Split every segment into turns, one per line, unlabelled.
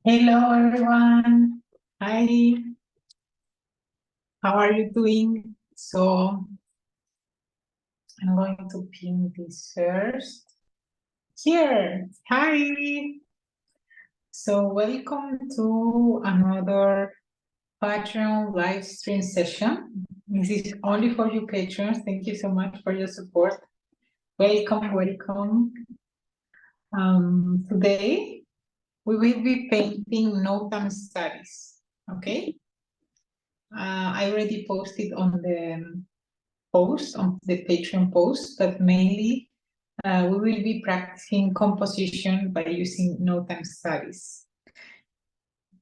Hello, everyone. Hi, how are you doing? So I'm going to pin this first. Here, hi. So welcome to another Patreon live stream session. This is only for you patrons. Thank you so much for your support. Welcome, welcome. Today we will be painting Notan studies, okay? I already posted on the post, on the Patreon post, but mainly we will be practicing composition by using Notan studies.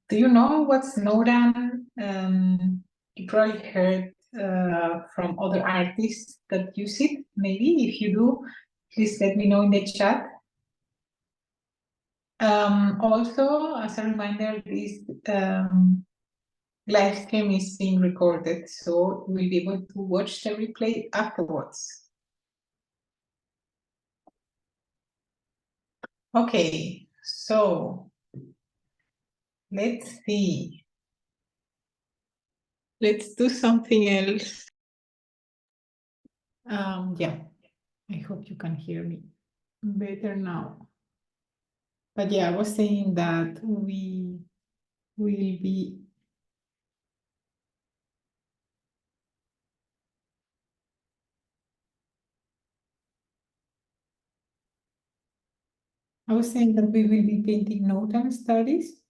Do you know what's Notan? You probably heard from other artists that use it. Maybe if you do, please let me know in the chat. Also, as a reminder, this live stream is being recorded, so we'll be able to watch the replay afterwards. Okay, so let's see. Let's do something else. Yeah, I hope you can hear me better now. But yeah, I was saying that we will be I was saying that we will be painting Notan studies.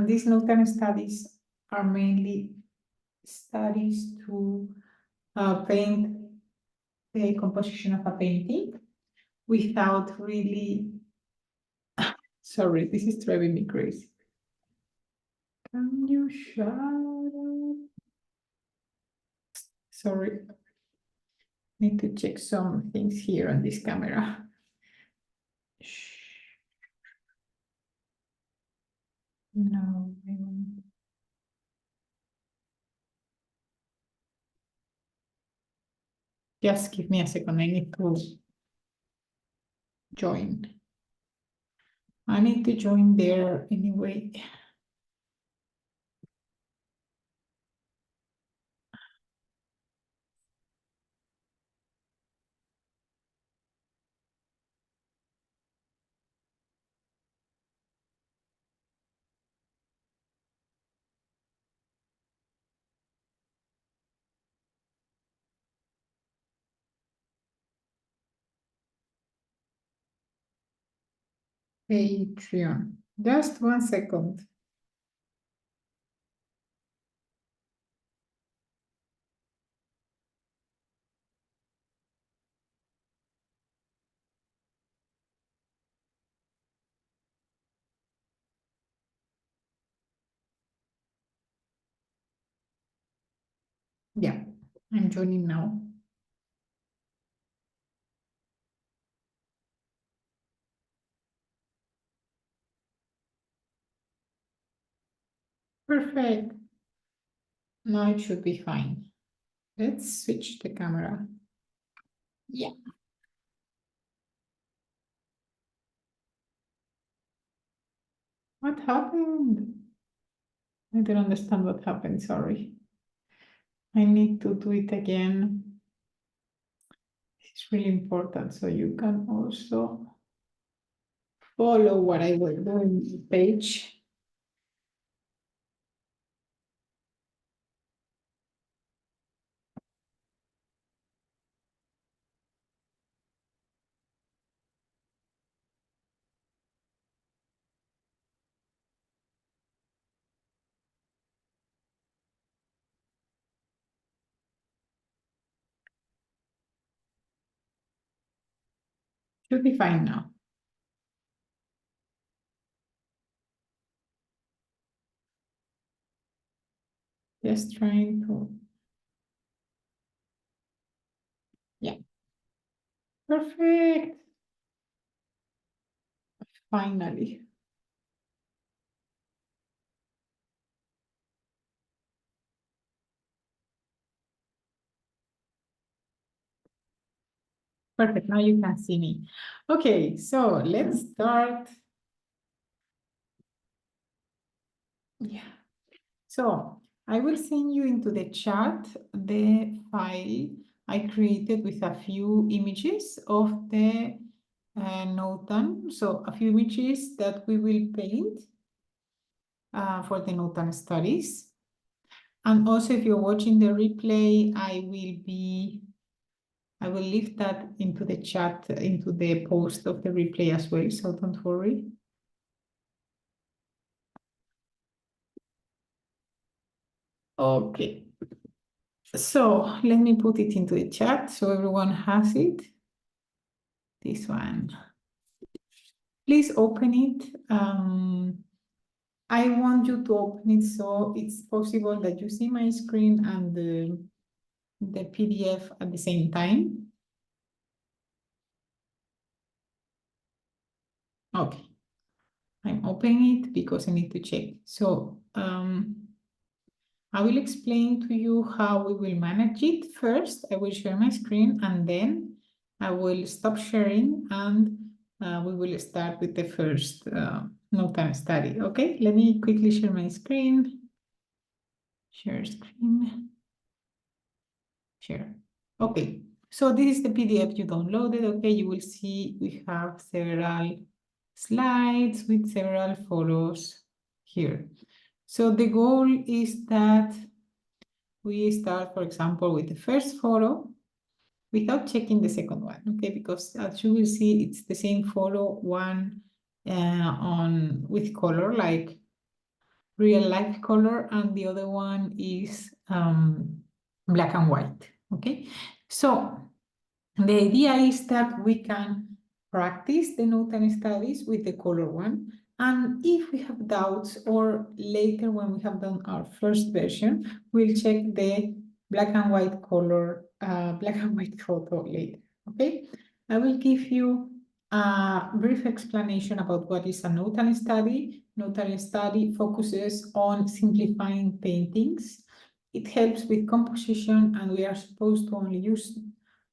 These Notan studies are mainly studies to paint the composition of a painting without really, sorry, this is driving me crazy. Can you shut up? Sorry, need to check some things here on this camera. Shh. No, I won't. Just give me a second, I need to join. I need to join there anyway. Patreon. Just 1 second. Yeah, I'm joining now. Perfect. Now it should be fine. Let's switch the camera. Yeah. What happened? I don't understand what happened, sorry. I need to do it again. It's really important so you can also follow what I will do in the page. Should be fine now. Just trying to, yeah. Perfect. Finally. Perfect, now you can see me. Okay, so let's start. Yeah. So I will send you into the chat the file I created with a few images of the Notan. So a few images that we will paint for the Notan studies. And also if you're watching the replay, I will leave that into the chat, into the post of the replay as well, so don't worry. Okay. So let me put it into the chat so everyone has it. This one. Please open it. I want you to open it so it's possible that you see my screen and the PDF at the same time. Okay. I'm opening it because I need to check. So I will explain to you how we will manage it. First, I will share my screen and then I will stop sharing and we will start with the first Notan study. Okay, let me quickly share my screen. Share screen. Share. Okay, so this is the PDF you downloaded. Okay, you will see we have several slides with several photos here. So the goal is that we start, for example, with the first photo without checking the second one, okay? Because as you will see, it's the same photo, one on with color, like real life color, and the other one is black and white, okay? So the idea is that we can practice the Notan studies with the color one. And if we have doubts or later when we have done our first version, we'll check the black and white color, black and white photo later, okay? I will give you a brief explanation about what is a Notan study. Notan study focuses on simplifying paintings. It helps with composition and we are supposed to only use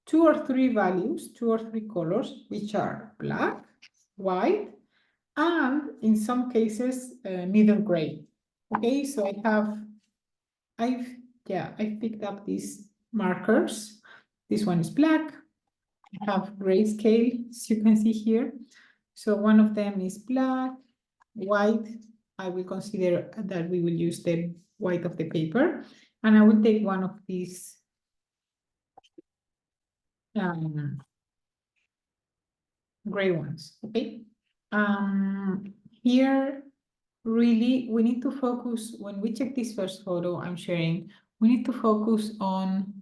two or three values, two or three colors, which are black, white, and in some cases, middle gray. Okay, so I've picked up these markers. This one is black. I have grayscale, as you can see here. So one of them is black, white. I will consider that we will use the white of the paper. And I will take one of these gray ones, okay? Here, really, we need to focus, when we check this first photo I'm sharing, we need to focus on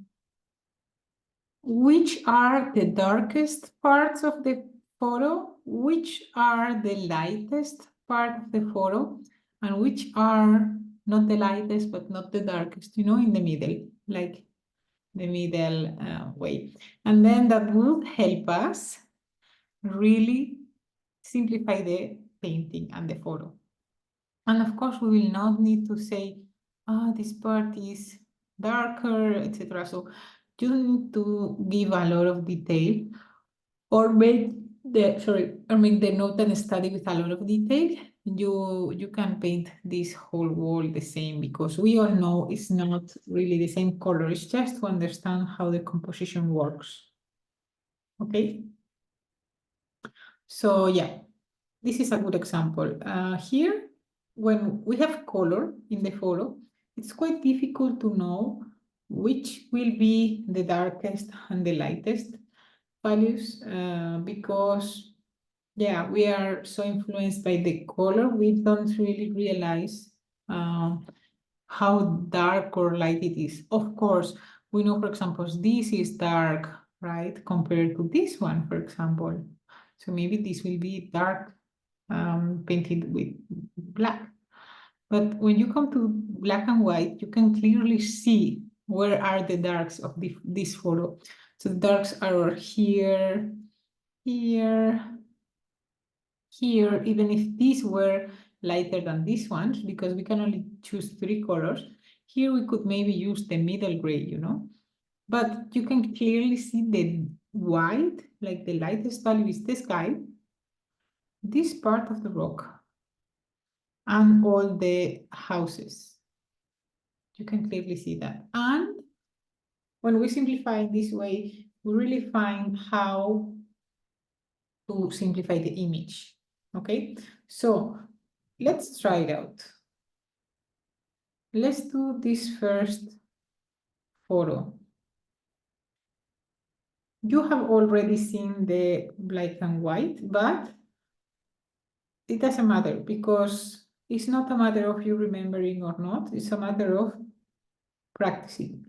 which are the darkest parts of the photo, which are the lightest part of the photo, and which are not the lightest, but not the darkest, you know, in the middle, like the middle way. And then that will help us really simplify the painting and the photo. And of course, we will not need to say, this part is darker, etc. So you need to give a lot of detail or make the Notan study with a lot of detail. You can paint this whole wall the same because we all know it's not really the same color. It's just to understand how the composition works. Okay. So yeah, this is a good example. Here, when we have color in the photo, it's quite difficult to know which will be the darkest and the lightest values because, yeah, we are so influenced by the color, we don't really realize how dark or light it is. Of course, we know, for example, this is dark, right, compared to this one, for example. So maybe this will be dark painted with black. But when you come to black and white, you can clearly see where are the darks of this photo. So the darks are here, here, here, even if these were lighter than these ones, because we can only choose three colors. Here we could maybe use the middle gray, you know, but you can clearly see the white like the lightest value is the sky, this part of the rock, and all the houses. You can clearly see that. And when we simplify in this way, we really find how to simplify the image. Okay, so let's try it out. Let's do this first photo. You have already seen the black and white, but it doesn't matter because it's not a matter of you remembering or not, it's a matter of practicing.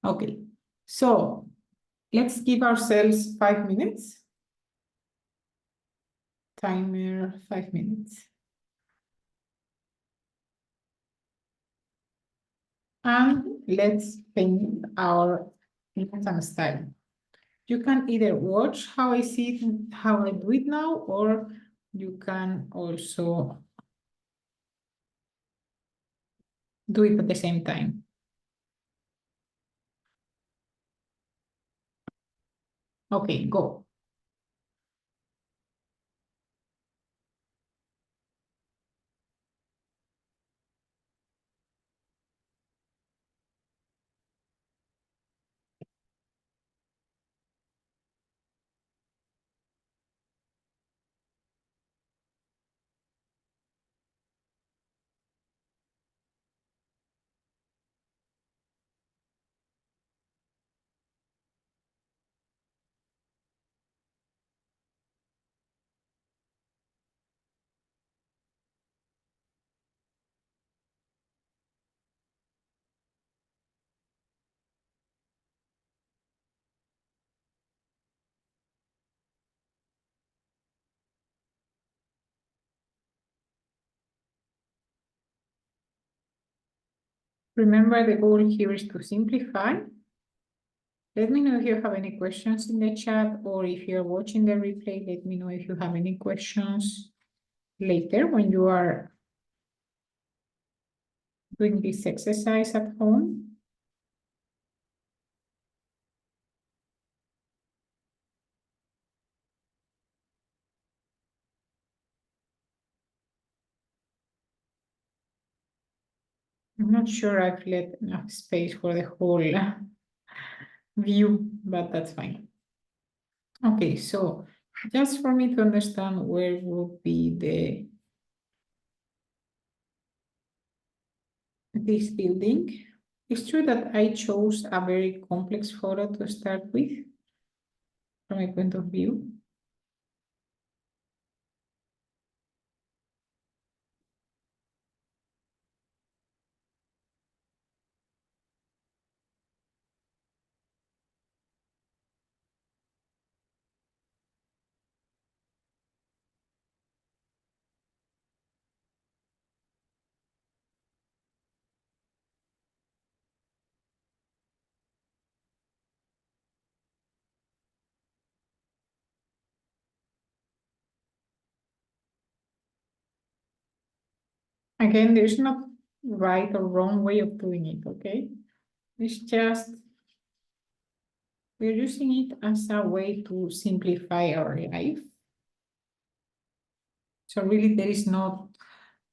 Okay, so let's give ourselves 5 minutes. Timer 5 minutes. And let's paint our Notan style. You can either watch how I see it, how I do it now, or you can also do it at the same time. Okay, go. Remember, the goal here is to simplify. Let me know if you have any questions in the chat, or if you're watching the replay, let me know if you have any questions later when you are doing this exercise at home. I'm not sure I've left enough space for the whole view, but that's fine. Okay, so just for me to understand where would be this building. It's true that I chose a very complex photo to start with from my point of view. Again, there's no right or wrong way of doing it, okay? It's just we're using it as a way to simplify our life. So really there is no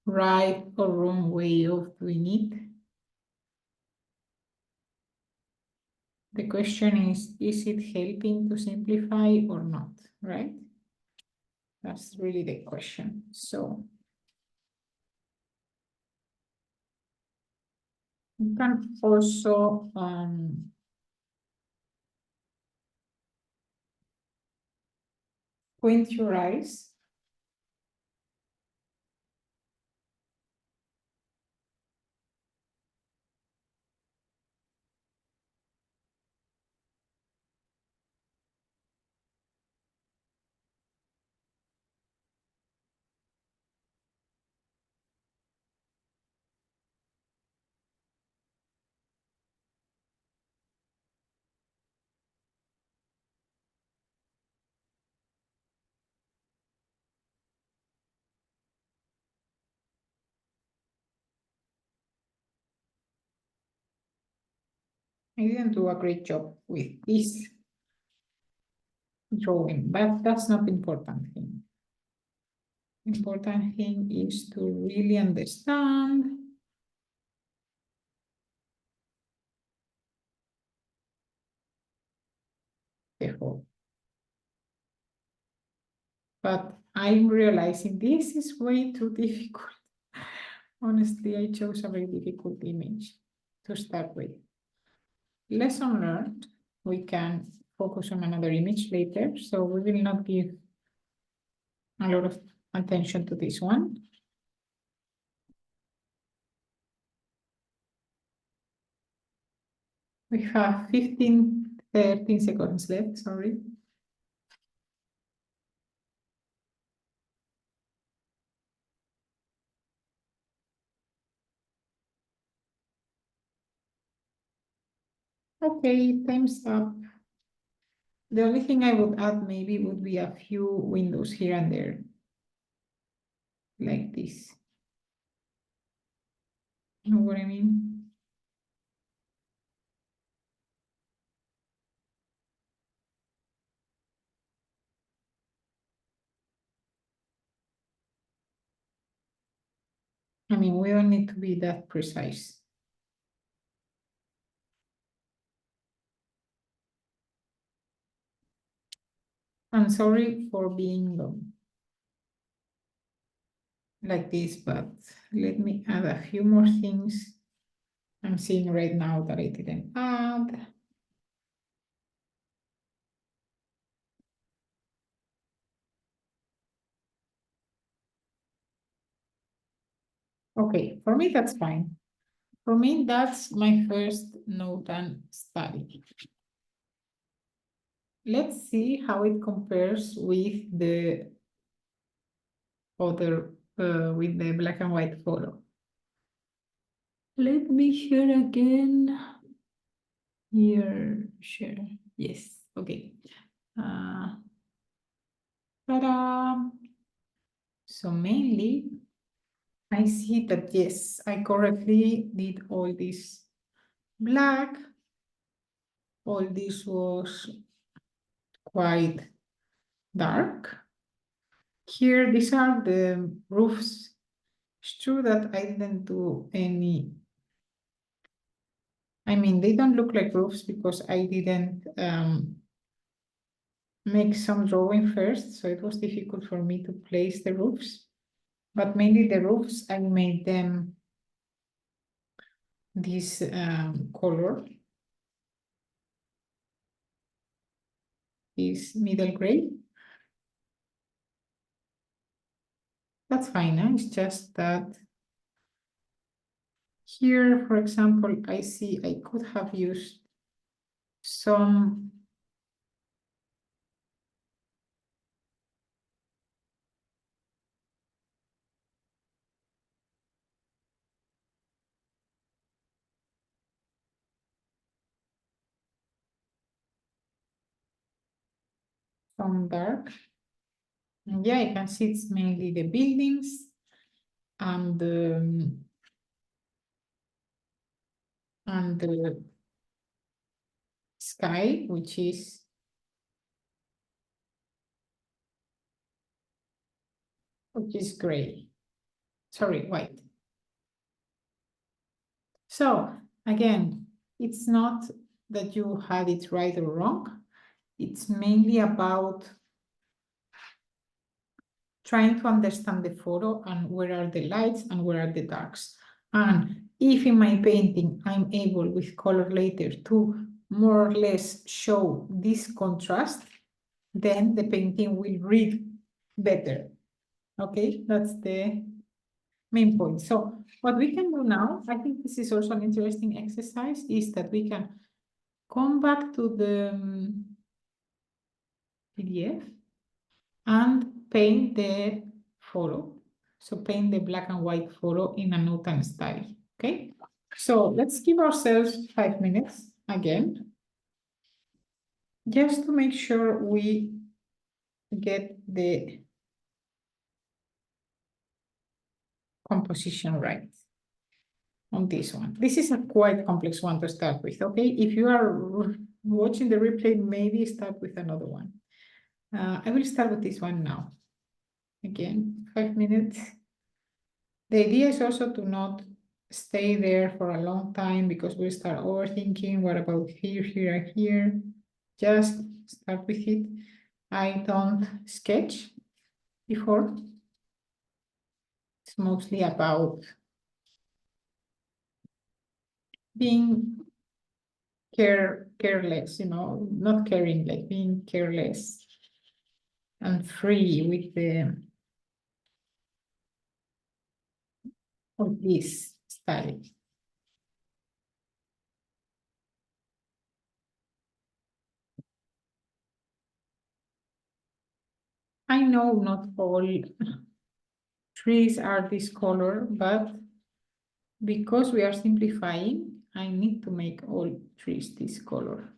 right or wrong way of doing it. The question is it helping to simplify or not, right? That's really the question. So you can also squint your eyes. I didn't do a great job with this drawing, but that's not the important thing. Important thing is to really understand the whole. But I'm realizing this is way too difficult. Honestly, I chose a very difficult image to start with. Lesson learned, we can focus on another image later, so we will not give a lot of attention to this one. We have 13 seconds left, sorry. Okay, time's up. The only thing I would add maybe would be a few windows here and there, like this. You know what I mean? I mean, we don't need to be that precise. I'm sorry for being like this, but let me add a few more things. I'm seeing right now that I didn't add. Okay, for me, that's fine. For me, that's my first Notan study. Let's see how it compares with the other, with the black and white photo. Let me share again. Here, share. Yes, okay. Ta-da! So mainly, I see that yes, I correctly did all this black. All this was quite dark. Here, these are the roofs. It's true that I didn't do any. I mean, they don't look like roofs because I didn't make some drawing first, so it was difficult for me to place the roofs. But mainly the roofs, I made them this color, this middle gray. That's fine, huh? It's just that here, for example, I see I could have used some dark. And yeah, I can see it's mainly the buildings and the sky, which is gray. Sorry, white. So again, it's not that you had it right or wrong. It's mainly about trying to understand the photo and where are the lights and where are the darks. And if in my painting, I'm able with color later to more or less show this contrast, then the painting will read better. Okay, that's the main point. So what we can do now, I think this is also an interesting exercise, is that we can come back to the PDF and paint the photo. So paint the black and white photo in a Notan style, okay? So let's give ourselves 5 minutes again, just to make sure we get the composition right. on this one. This is a quite complex one to start with, okay? If you are watching the replay, maybe start with another one. I will start with this one now. Again, 5 minutes. The idea is also to not stay there for a long time because we start overthinking. What about here, here, and here? Just start with it. I don't sketch before. It's mostly about being careless, not caring, like being careless and free with this style. I know not all trees are this color, but because we are simplifying, I need to make all trees this color.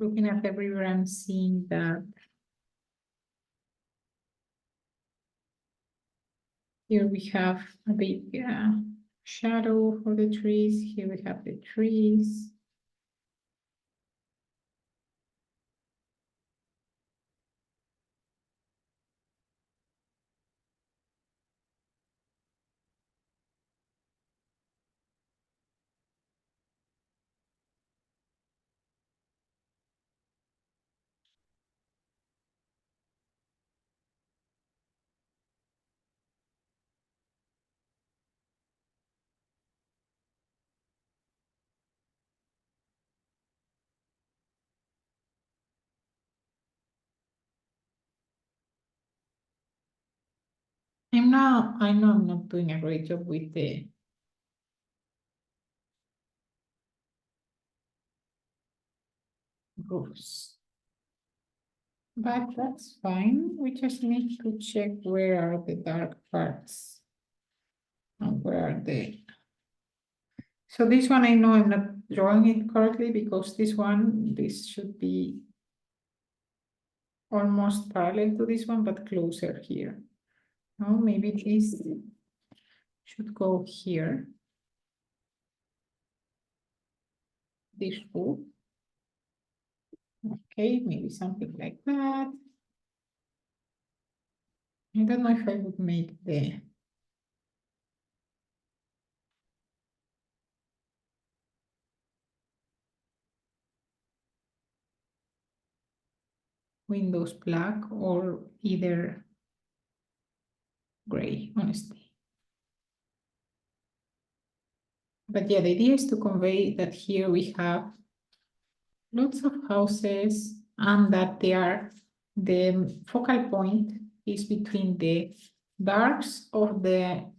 Looking at everywhere, I'm seeing that here we have a big shadow for the trees. Here we have the trees. I know I'm not doing a great job with the roofs. But that's fine. We just need to check where are the dark parts and where are the. So this one, I know I'm not drawing it correctly because this should be almost parallel to this one, but closer here. No, maybe this should go here. This roof. Okay, maybe something like that. I don't know if I would make the windows black or either gray, honestly. But yeah, the idea is to convey that here we have lots of houses and that the focal point is between the darks of the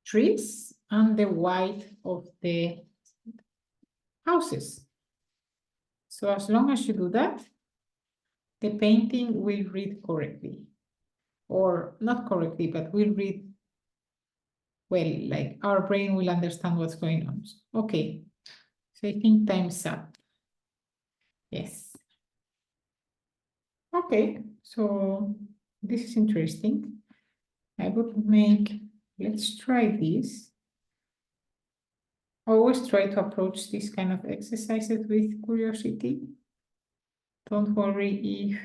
trees and the white of the houses. So as long as you do that, the painting will read correctly, or not correctly, but will read well, like our brain will understand what's going on. Okay, so I think time's up. Yes. Okay, so this is interesting. I would make, let's try this. Always try to approach this kind of exercises with curiosity. Don't worry if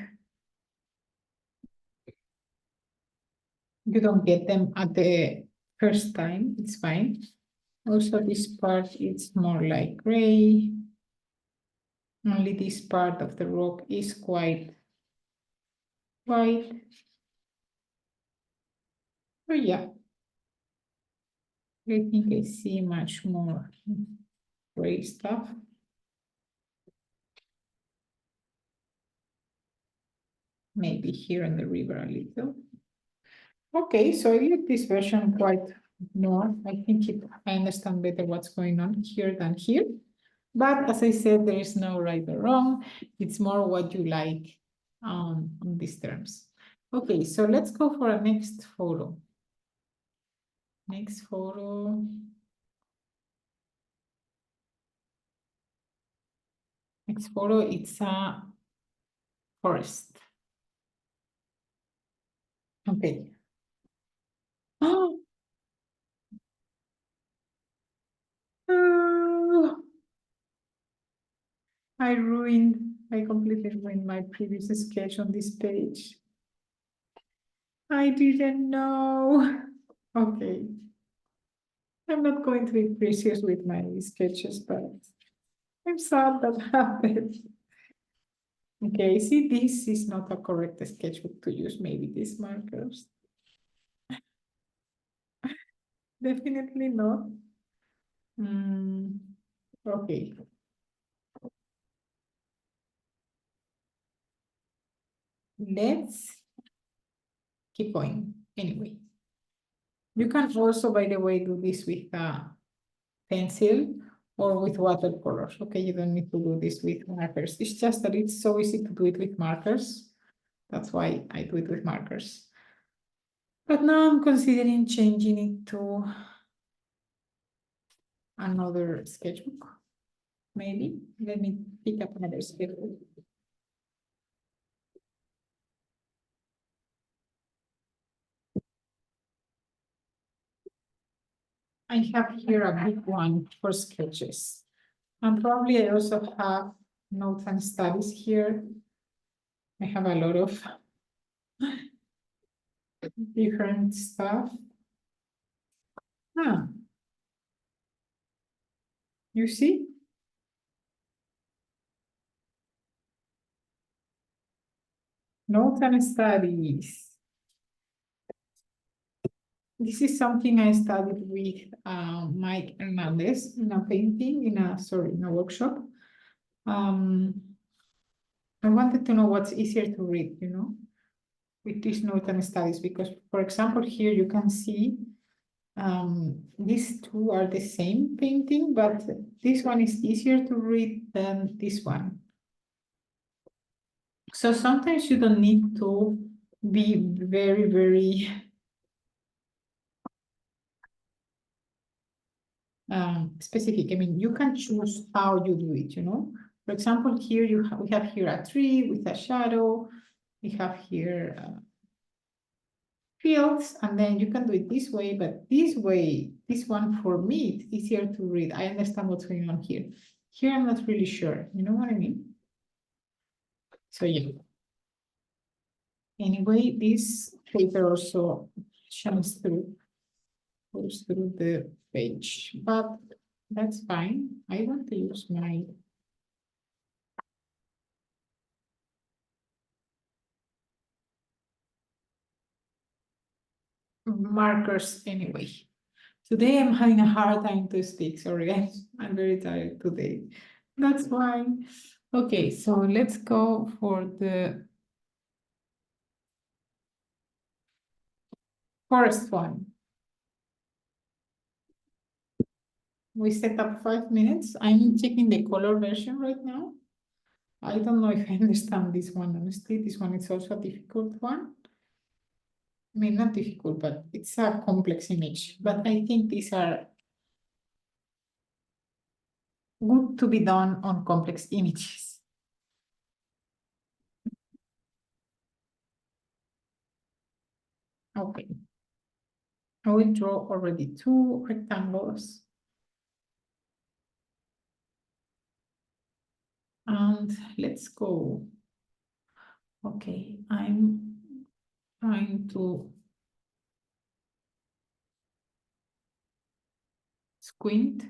you don't get them at the first time, it's fine. Also, this part is more like gray. Only this part of the rock is quite white. Oh yeah, I think I see much more gray stuff. Maybe here in the river a little. Okay, so I like this version quite more. I think I understand better what's going on here than here. But as I said, there is no right or wrong. It's more what you like on these terms. Okay, so let's go for a next photo. Next photo. Next photo, it's a forest. Okay. Oh, I completely ruined my previous sketch on this page. I didn't know. Okay. I'm not going to be precious with my sketches, but I'm sad that happened. Okay, see, this is not a correct sketchbook to use, maybe these markers. Definitely not. Okay. Let's keep going. Anyway, you can also, by the way, do this with a pencil or with watercolors. Okay, you don't need to do this with markers. It's just that it's so easy to do it with markers. That's why I do it with markers. But now I'm considering changing it to another sketchbook. Maybe. Let me pick up another sketchbook. I have here a big one for sketches. And probably I also have notes and studies here. I have a lot of different stuff. Ah, you see? Notes and studies. This is something I studied with Mike Hernandez in a painting, in a workshop. I wanted to know what's easier to read, with these notes and studies, because, for example, here you can see these two are the same painting, but this one is easier to read than this one. So sometimes you don't need to be very, very specific. I mean, you can choose how you do it, For example, here we have here a tree with a shadow. We have here fields, and then you can do it this way, but this way, this one for me, it's easier to read. I understand what's going on here. Here, I'm not really sure. You know what I mean? So yeah. Anyway, this paper also goes through the page, but that's fine. I want to use my markers anyway. Today I'm having a hard time to speak. Sorry, guys. I'm very tired today. That's fine. Okay, so let's go for the first one. We set up 5 minutes. I'm checking the color version right now. I don't know if I understand this one. Honestly, this one is also a difficult one. I mean, not difficult, but it's a complex image. But I think these are good to be done on complex images. Okay. I will draw already two rectangles. And let's go. Okay, I'm trying to squint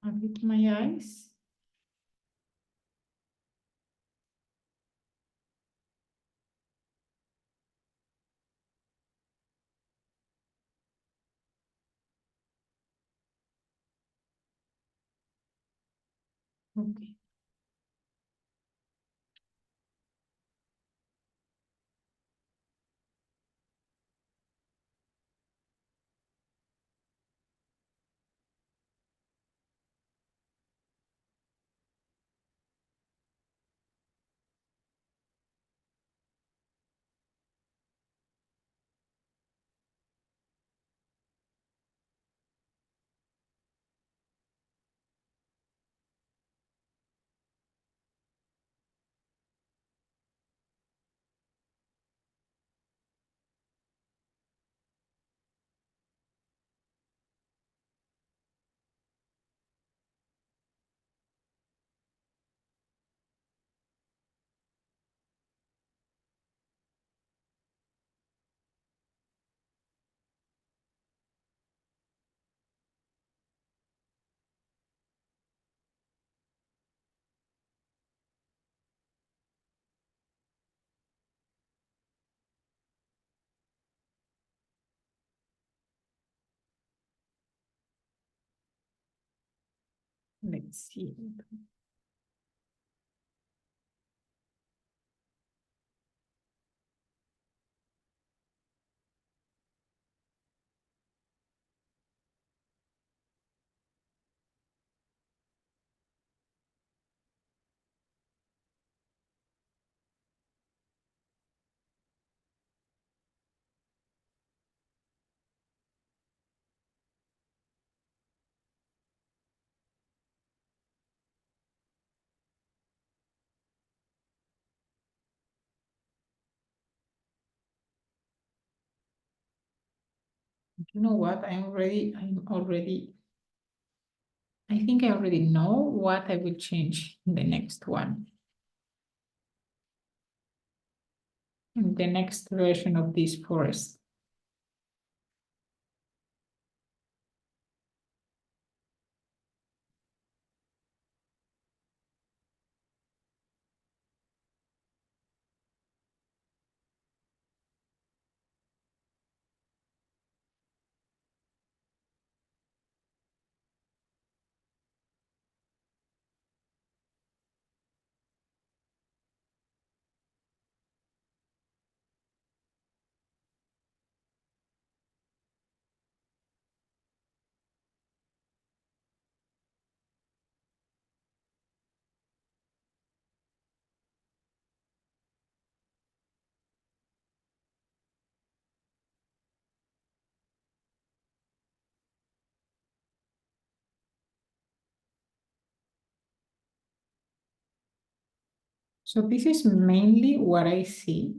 a bit my eyes. Okay. Let's see. You know what? I think I already know what I will change in the next one. In the next version of this forest. So this is mainly what I see.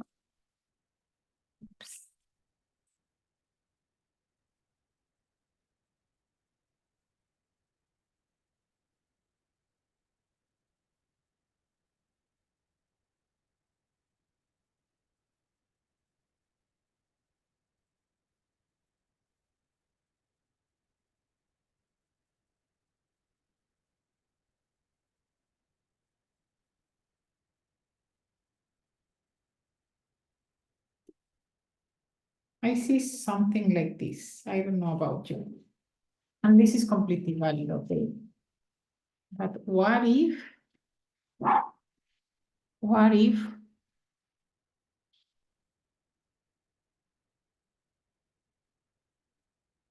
Oops. I see something like this. I don't know about you. And this is completely valid, okay? But what if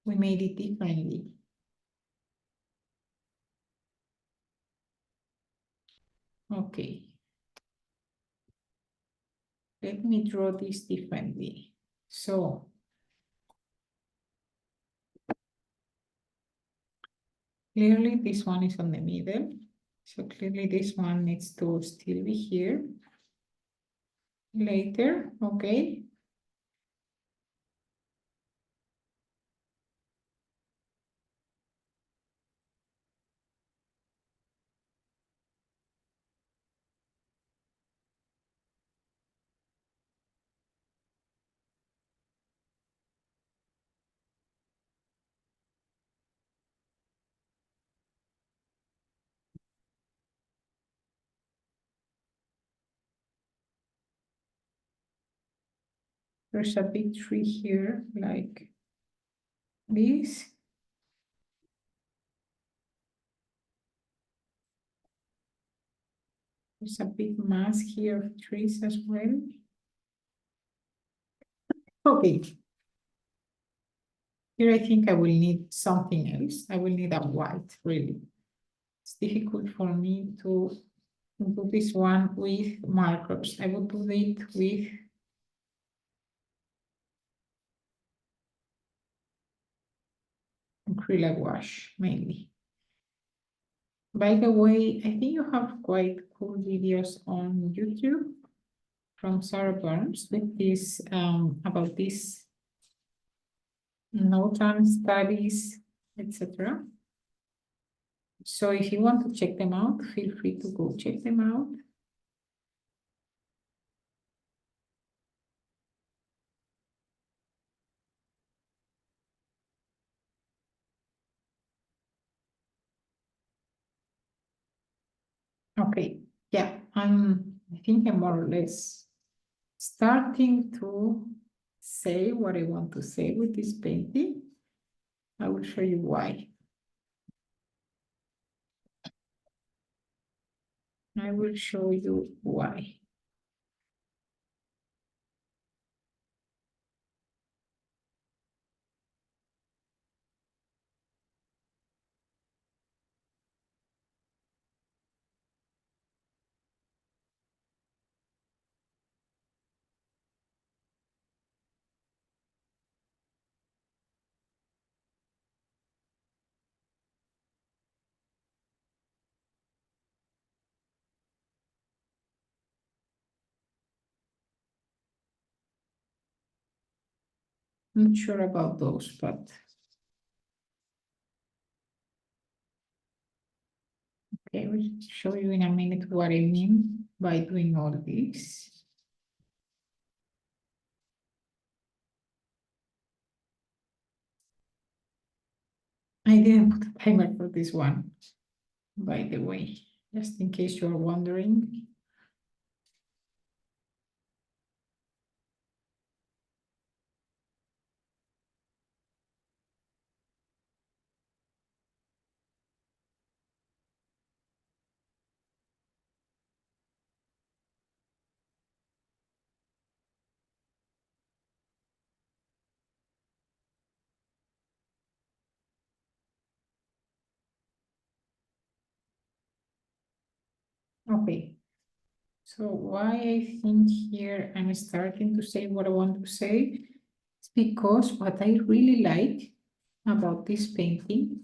we made it differently? Okay. Let me draw this differently. So clearly this one is on the middle. So clearly this one needs to still be here later, okay? There's a big tree here like this. There's a big mass here of trees as well. Okay. Here I think I will need something else. I will need a white, really. It's difficult for me to do this one with markers. I will do it with acrylic wash mainly. By the way, I think you have quite cool videos on YouTube from Sarah Burns with this about this Notan studies, etc. So if you want to check them out, feel free to go check them out. Okay, yeah, I think I'm more or less starting to say what I want to say with this painting. I will show you why. I will show you why. I'm not sure about those, but okay, I will show you in a minute what I mean by doing all this. I didn't put a timer for this one, by the way, just in case you're wondering. Okay, so why I think here I'm starting to say what I want to say is because what I really like about this painting,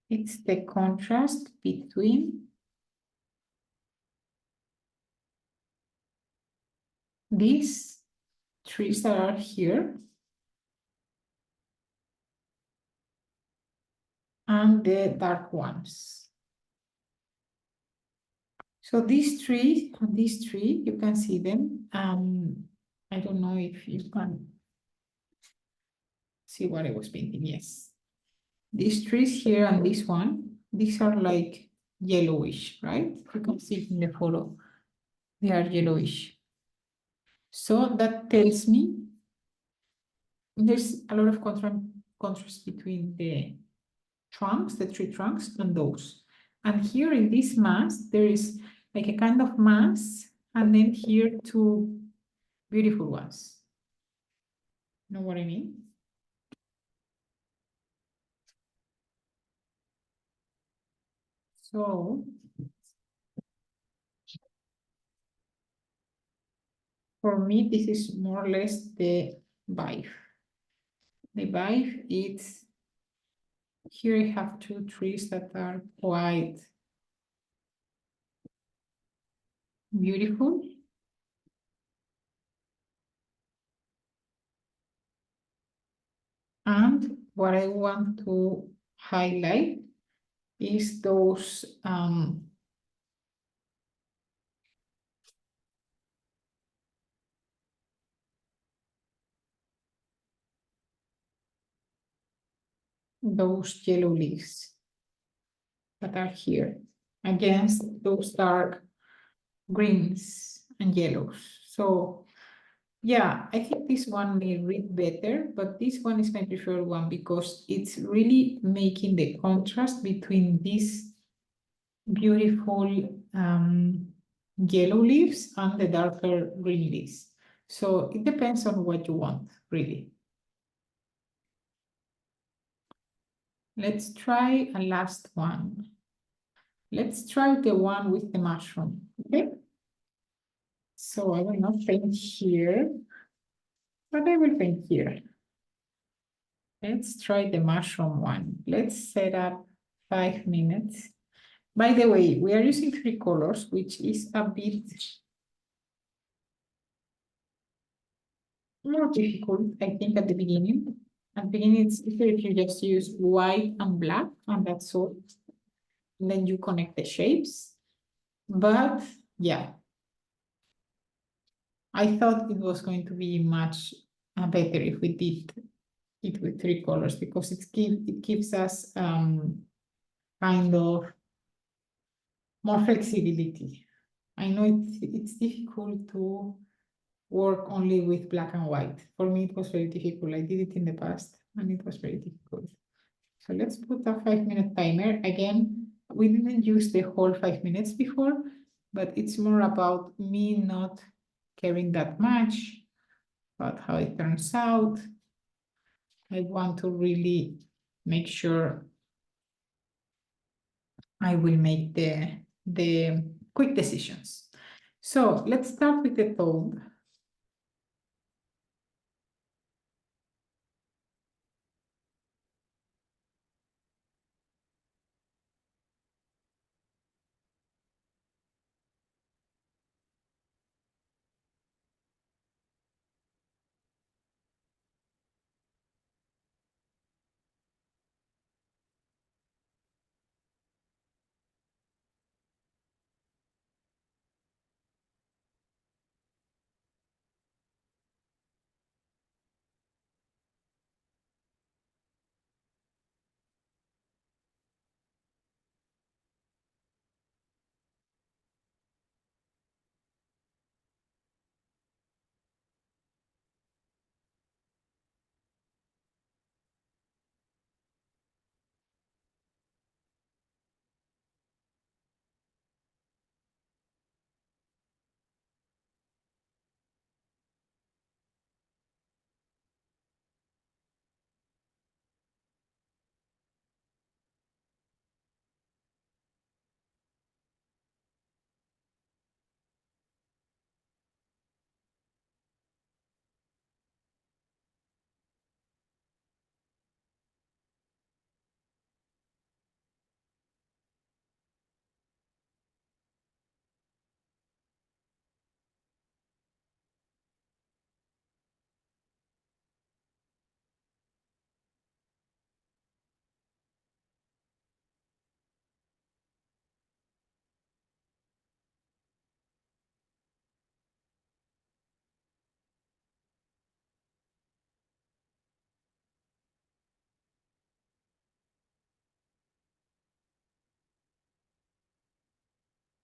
it's the contrast between these trees that are here and the dark ones. So these trees, you can see them. I don't know if you can see what I was painting. Yes. These trees here and this one, these are like yellowish, right? You can see in the photo, they are yellowish. So that tells me there's a lot of contrast between the trunks, the tree trunks, and those. And here in this mass, there is like a kind of mass, and then here two beautiful ones. Know what I mean? So for me, this is more or less the vibe. The vibe is here I have two trees that are quite beautiful. And what I want to highlight is those yellow leaves that are here against those dark greens and yellows. So yeah, I think this one may read better, but this one is my preferred one because it's really making the contrast between these beautiful yellow leaves and the darker green leaves. So it depends on what you want, really. Let's try a last one. Let's try the one with the mushroom, okay? So I will not paint here, but I will paint here. Let's try the mushroom one. Let's set up 5 minutes. By the way, we are using 3 colors, which is a bit more difficult, I think, at the beginning. At the beginning, it's easier if you just use white and black, and that's all. And then you connect the shapes. But yeah, I thought it was going to be much better if we did it with 3 colors because it gives us kind of more flexibility. I know it's difficult to work only with black and white. For me, it was very difficult. I did it in the past and it was very difficult. So let's put a 5-minute timer. Again, we didn't use the whole 5 minutes before, but it's more about me not caring that much about how it turns out. I want to really make sure I will make the quick decisions. So let's start with the toad.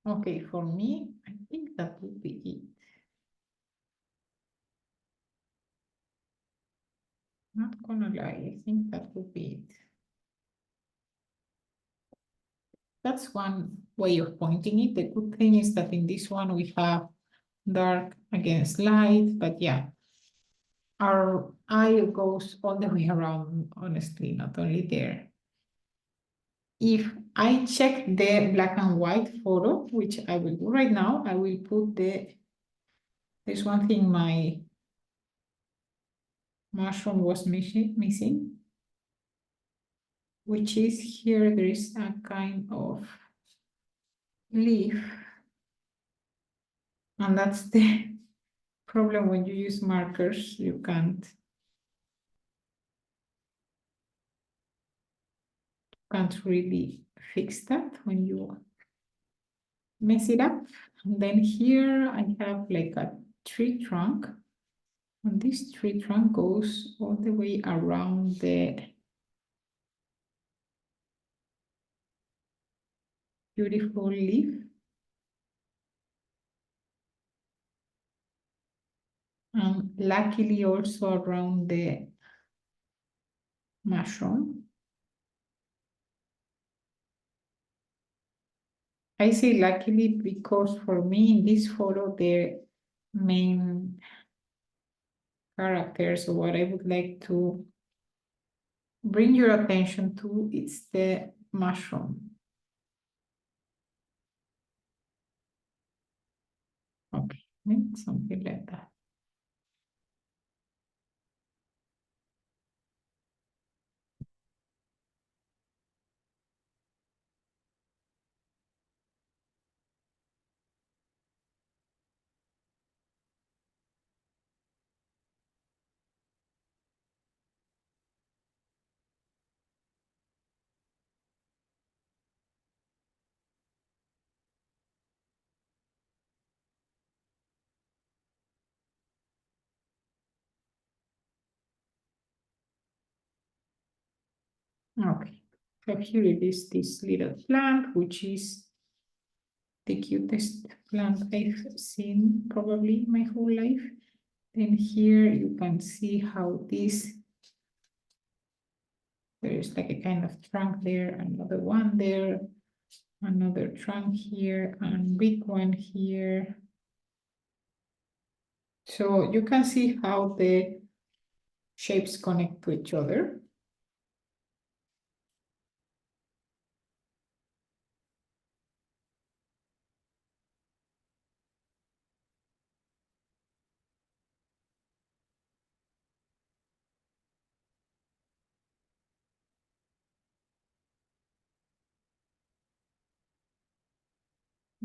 Okay, for me, I think that would be it. Not gonna lie, I think that would be it. That's one way of pointing it. The good thing is that in this one we have dark against light, but yeah, our eye goes all the way around, honestly, not only there. If I check the black and white photo, which I will do right now, I will put there's one thing my mushroom was missing, which is here there is a kind of leaf, and that's the problem when you use markers. You can't really fix that when you mess it up. And then here I have like a tree trunk, and this tree trunk goes all the way around the beautiful leaf. And luckily also around the mushroom. I say luckily because for me in this photo, the main characters, or what I would like to bring your attention to, is the mushroom. Okay, something like that. Okay, so here it is, this little plant, which is the cutest plant I've seen probably my whole life. Then here you can see how there's like a kind of trunk there, another one there, another trunk here, and big one here. So you can see how the shapes connect to each other.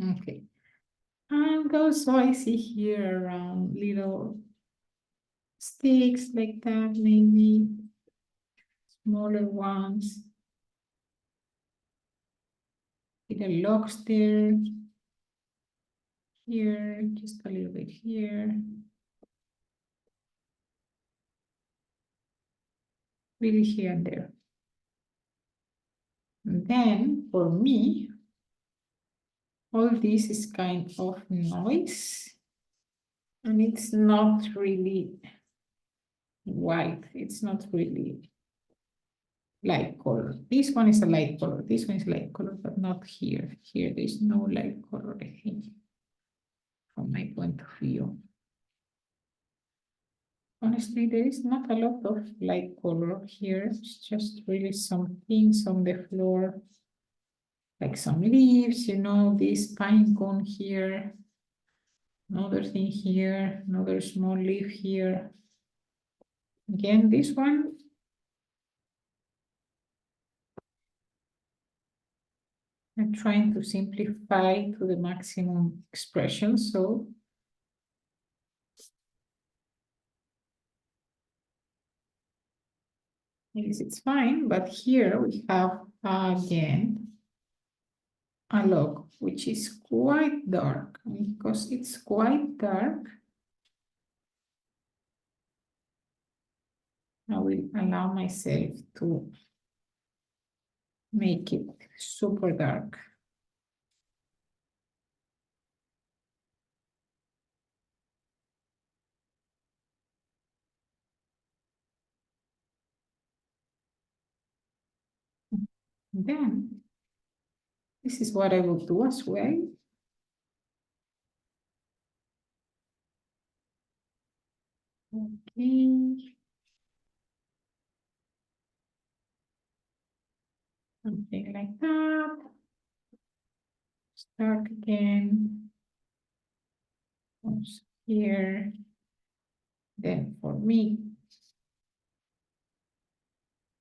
Okay. And also I see here around little sticks like that, maybe smaller ones. Little logs there. Here, just a little bit here. Really here and there. And then for me, all this is kind of noise. And it's not really white. It's not really light color. This one is a light color. This one is light color, but not here. Here there's no light color, I think, from my point of view. Honestly, there is not a lot of light color here. It's just really some things on the floor, like some leaves, this pine cone here, another thing here, another small leaf here. Again, this one, I'm trying to simplify to the maximum expression, so yes, it's fine, but here we have again a log which is quite dark, and because it's quite dark, I will allow myself to make it super dark. Then this is what I will do as well. Okay. Something like that. Start again. Also here. Then for me,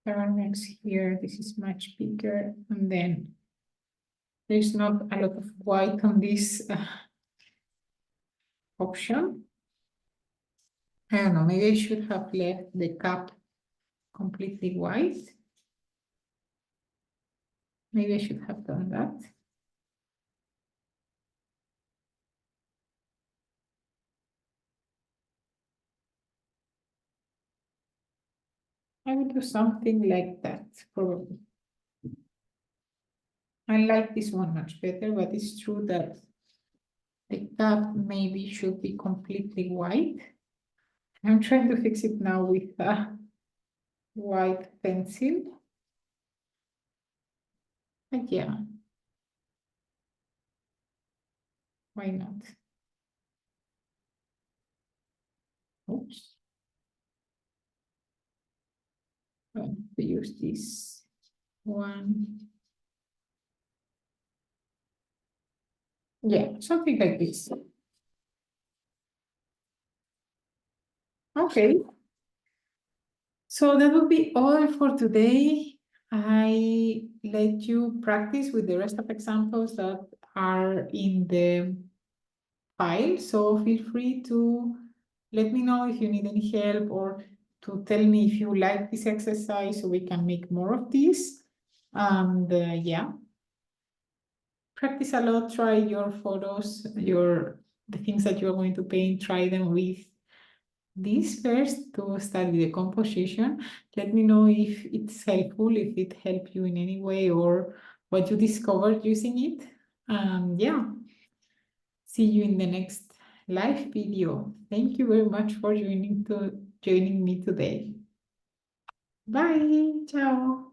next here, this is much bigger. And then there's not a lot of white on this option. I don't know, maybe I should have left the cap completely white. Maybe I should have done that. I will do something like that, probably. I like this one much better, but it's true that the cap maybe should be completely white. I'm trying to fix it now with a white pencil. But yeah, why not? Oops. I'm going to use this one. Yeah, something like this. Okay. So that will be all for today. I let you practice with the rest of examples that are in the file. So feel free to let me know if you need any help or to tell me if you like this exercise so we can make more of this. And yeah, practice a lot, try your photos, the things that you're going to paint, try them with this first to study the composition. Let me know if it's helpful, if it helped you in any way or what you discovered using it. Yeah, see you in the next live video. Thank you very much for joining me today. Bye, ciao.